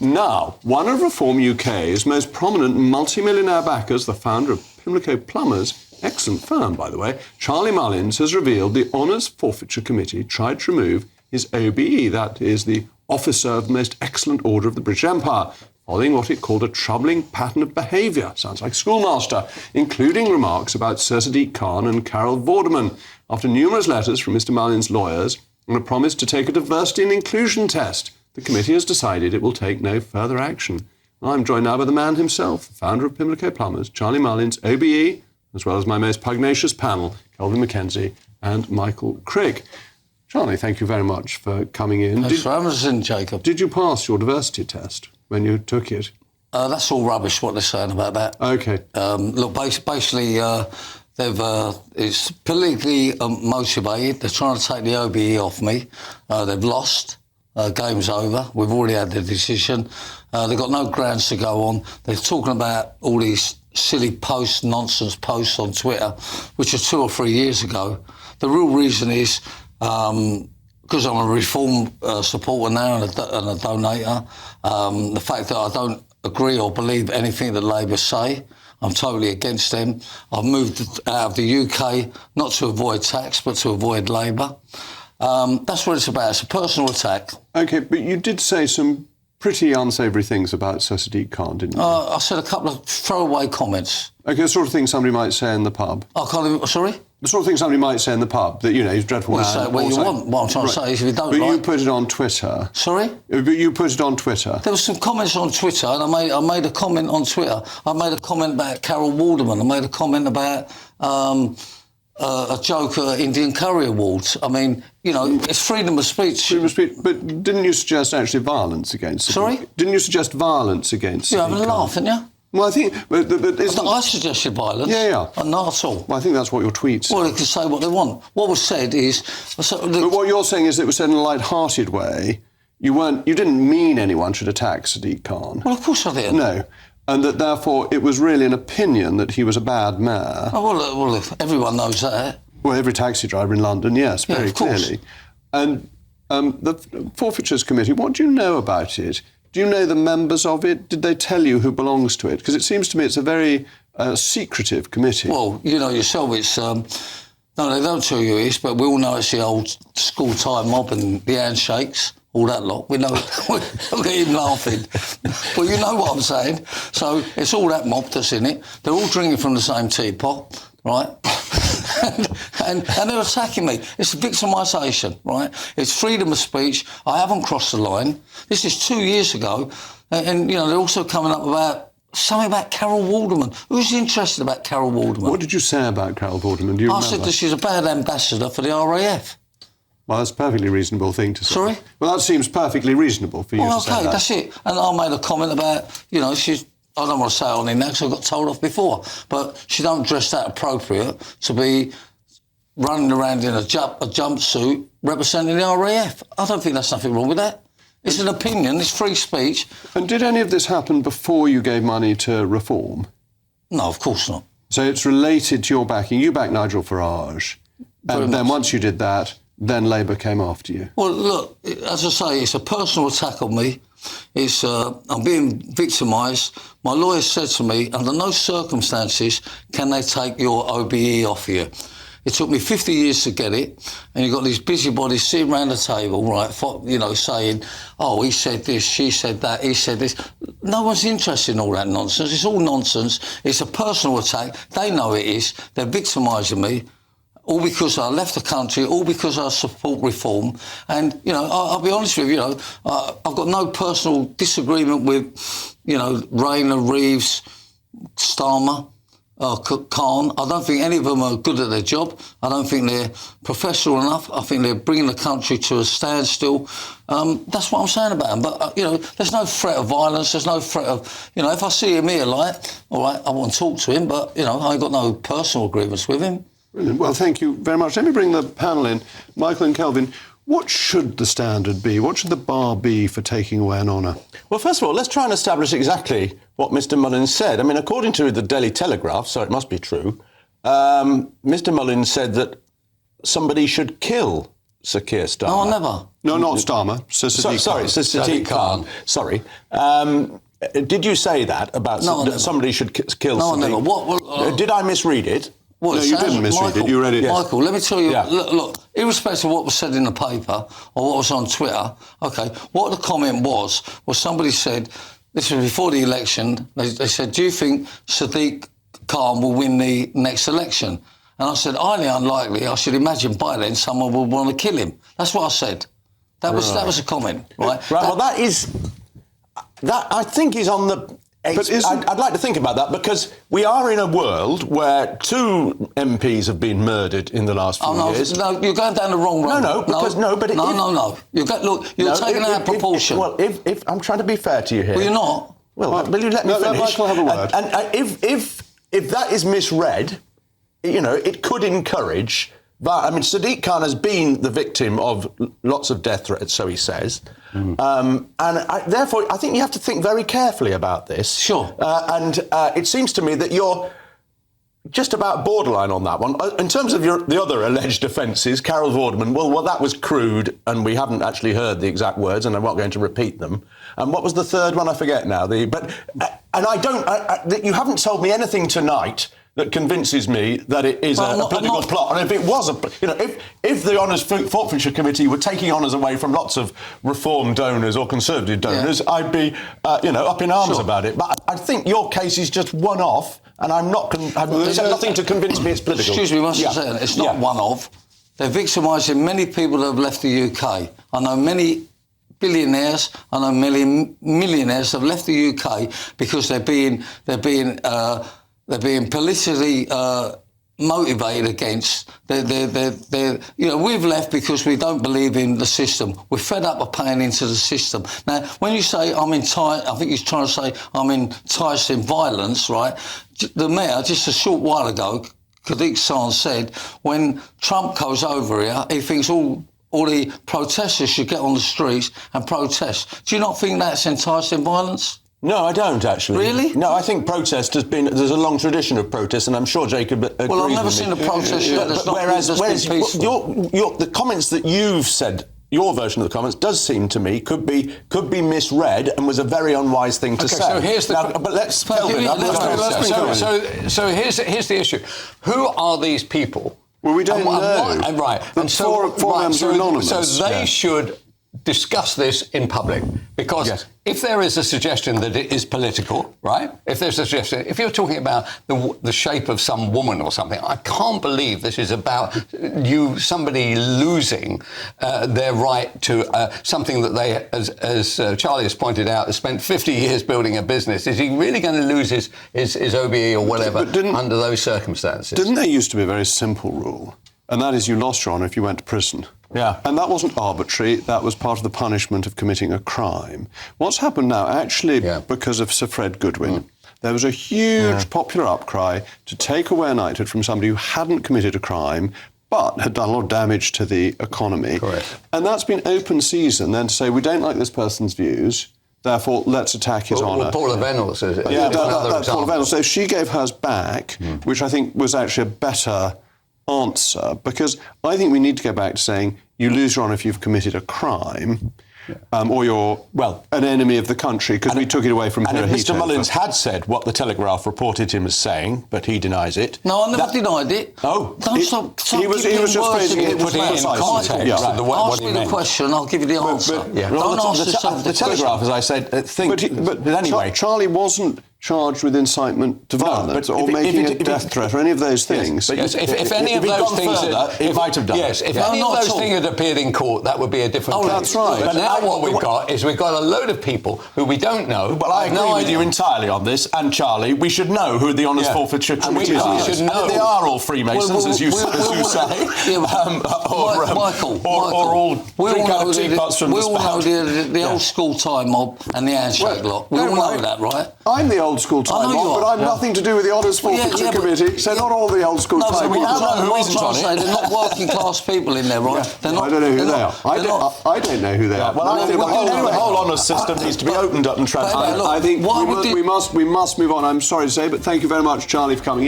Now, one of Reform UK's most prominent multi-millionaire backers, the founder of Pimlico Plumbers, excellent firm, by the way, Charlie Mullins, has revealed the Honours Forfeiture Committee tried to remove his OBE, that is the Officer of the Most Excellent Order of the British Empire, following what it called a troubling pattern of behaviour, sounds like schoolmaster, including remarks about Sir Sadiq Khan and Carol Vorderman, after numerous letters from Mr Mullins' lawyers and a promise to take a diversity and inclusion test. The committee has decided it will take no further action. I'm joined now by the man himself, the founder of Pimlico Plumbers, Charlie Mullins, OBE, as well as my most pugnacious panel, Kelvin Mackenzie and Michael Crick. Charlie, thank you very much for coming in. Thanks for having us in, Jacob. Did you pass your diversity test when you took it? That's all rubbish, what they're saying about that. OK. Look, basically, it's politically motivated. They're trying to take the OBE off me. They've lost. Game's over. We've already had the decision. They've got no grounds to go on. They're talking about all these silly posts, nonsense posts on Twitter, which are 2 or 3 years ago. The real reason is because I'm a Reform supporter now and a donator. The fact that I don't agree or believe anything that Labour say, I'm totally against them. I've moved out of the UK, not to avoid tax, but to avoid Labour. That's what it's about. It's a personal attack. OK, but you did say some pretty unsavoury things about Sir Sadiq Khan, didn't you? I said a couple of throwaway comments. OK, the sort of thing somebody might say in the pub. I can't even... Sorry? The sort of thing somebody might say in the pub, that, you know, he's a dreadful man. Say what you want. What I'm trying to say is if you don't But you put it on Twitter. Sorry? But you put it on Twitter. There were some comments on Twitter, and I made a comment on Twitter. I made a comment about Carol Vorderman. I made a comment about a joke at Indian Curry Awards. I mean, you know, it's freedom of speech. Freedom of speech. But didn't you suggest actually violence against... Sorry? Didn't you suggest violence against... You're having a laugh, aren't you? Well, I think... But I suggested violence. Yeah. Not at all. Well, I think that's what your tweets... Well, they can say what they want. What was said is... But what you're saying is it was said in a light-hearted way. You didn't mean anyone should attack Sadiq Khan. Well, of course I didn't. No. And that, therefore, it was really an opinion that he was a bad mayor. Oh, well, everyone knows that. Well, every taxi driver in London, yes, very clearly. And the Forfeitures Committee, what do you know about it? Do you know the members of it? Did they tell you who belongs to it? Because it seems to me it's a very secretive committee. Well, you know yourself, it's... no, they don't tell you it's, but we all know it's the old school-time mob and the handshakes, all that lot. We know... Look at him laughing. Well, you know what I'm saying. So it's all that mob that's in it. They're all drinking from the same teapot, right? and they're attacking me. It's victimisation, right? It's freedom of speech. I haven't crossed the line. This is 2 years ago. And you know, they're also coming up about something about Carol Vorderman. Who's interested about Carol Vorderman? What did you say about Carol Vorderman? Do you remember? I said that she's a bad ambassador for the RAF. Well, that's a perfectly reasonable thing to say. Sorry? Well, that seems perfectly reasonable for you to say that. OK, that's it. And I made a comment about, you know, she's... I don't want to say it on in there because I got told off before, but she don't dress that appropriate to be running around in a jumpsuit representing the RAF. I don't think there's nothing wrong with that. It's an opinion, it's free speech. And did any of this happen before you gave money to Reform? No, of course not. So it's related to your backing. You backed Nigel Farage. And then once you did that, then Labour came after you. Well, look, as I say, it's a personal attack on me. It's I'm being victimised. My lawyer said to me, under no circumstances can they take your OBE off you. It took me 50 years to get it, and you've got these busybodies sitting around the table, right, you know, saying, oh, he said this, she said that, he said this. No one's interested in all that nonsense. It's all nonsense. It's a personal attack. They know it is. They're victimising me. All because I left the country, all because I support Reform. And, you know, I'll be honest with you, I've got no personal disagreement with, you know, Rayner, Reeves, Starmer, Khan. I don't think any of them are good at their job. I don't think they're professional enough. I think they're bringing the country to a standstill. That's what I'm saying about them. But, you know, there's no threat of violence. There's no threat of, you know, if I see him here, like, all right, I want to talk to him, but, you know, I ain't got no personal grievance with him. Brilliant. Well, thank you very much. Let me bring the panel in. Michael and Kelvin, what should the standard be? What should the bar be for taking away an honour? Well, first of all, let's try and establish exactly what Mr Mullins said. I mean, according to the Daily Telegraph, so it must be true, Mr Mullins said that somebody should kill Sir Keir Starmer. No, I never. No, not Starmer. Sir Sadiq Sorry, Khan. Sir Sadiq Khan. Sorry. Did you say that about that somebody should kill No, Sadiq? I never. What, did I misread it? Well, No, you didn't misread it. You read it. Michael, let me tell you, Yeah. look, irrespective of what was said in the paper or what was on Twitter, okay, what the comment was somebody said, this was before the election, they said, do you think Sadiq Khan will win the next election? And I said, highly unlikely. I should imagine by then someone will want to kill him. That's what I said. That was a comment, right? Right, that I think is on the... But I'd like to think about that, because we are in a world where 2 MPs have been murdered in the last few years. No, you're going down the wrong road. No. You're taking out of proportion. If I'm trying to be fair to you here. Well, you're not. Well, will you let me finish? Michael, have a word. And if that is misread, you know, it could encourage... But, I mean, Sadiq Khan has been the victim of lots of death threats, so he says. Therefore, I think you have to think very carefully about this. Sure. It seems to me that you're just about borderline on that one. In terms of the other alleged offences, Carol Vorderman, well, that was crude, and we haven't actually heard the exact words, and I'm not going to repeat them. And what was the third one? I forget now. You haven't told me anything tonight that convinces me that it is a political plot. And if it was if the Honours Forfeiture Committee were taking honours away from lots of Reform donors or Conservative donors, I'd be, up in arms about it. But I think your case is just one-off, and there's nothing to convince me it's political. Excuse me, once again, it's not one-off. They're victimising many people that have left the UK. I know many billionaires, I know many millionaires that have left the UK because they're being politically motivated against. We've left because we don't believe in the system. We're fed up of paying into the system. Now, when you say I think he's trying to say I'm enticed in violence, right? The mayor, just a short while ago, Sadiq Khan said, when Trump goes over here, he thinks all the protesters should get on the streets and protest. Do you not think that's enticing violence? No, I don't, actually. Really? No, I think protest there's a long tradition of protest, and I'm sure Jacob agrees with me. Well, I've never seen a protest yet that's not been peaceful. The comments that you've said, your version of the comments, does seem to me could be misread and was a very unwise thing to say. So here's the... But let's... So here's the issue. Who are these people? Well, we don't know. Right. And four members are anonymous. So they should discuss this in public, because if there is a suggestion that it is political, right? If there's a suggestion, if you're talking about the shape of some woman or something, I can't believe this is about somebody losing their right to something that they, as Charlie has pointed out, has spent 50 years building a business. Is he really going to lose his OBE or whatever under those circumstances? Didn't there used to be a very simple rule? And that is you lost your honour if you went to prison. Yeah. And that wasn't arbitrary. That was part of the punishment of committing a crime. What's happened now, actually, because of Sir Fred Goodwin, there was a huge popular outcry to take away a knighthood from somebody who hadn't committed a crime but had done a lot of damage to the economy. Correct. And that's been open season then to say, we don't like this person's views, therefore let's attack his honour. Paula Venables is another that's Paula example. Venables. So she gave hers back, which I think was actually a better answer, because I think we need to go back to saying you lose your honour if you've committed a crime, or you're an enemy of the country, because we took it away from her. And Mr. Mullins had said what the Telegraph reported him as saying, but he denies it. No, I never denied it. Oh, Stop he was just phrasing it putting it in context. Ask me the question, I'll give you the answer. Don't ask the Telegraph, as I said, but anyway, Charlie wasn't charged with incitement to violence or making a death threat or any of those things. Yes, if any of those things... he might have done. Yes, if any of those things had appeared in court, that would be a different case. That's right. But now what we've got is we've got a load of people who we don't know. Well, I agree with you entirely on this, and Charlie, we should know who the Honours Forfeiture Committee are. We should know. They are all Freemasons, as you say. Michael, or all drink out of teapots from the spout. We all know the old school tie mob and the handshake lot. We all know that, right? I'm the old school tie mob, but I've nothing to do with the Honours Forfeiture Committee, so not all the old school tie mob. They're not working class people in there, right? I don't know who they are. I don't know who they are. Well, I think the whole honours system needs to be opened up and transparent. I think we must move on. I'm sorry to say, but thank you very much, Charlie, for coming in.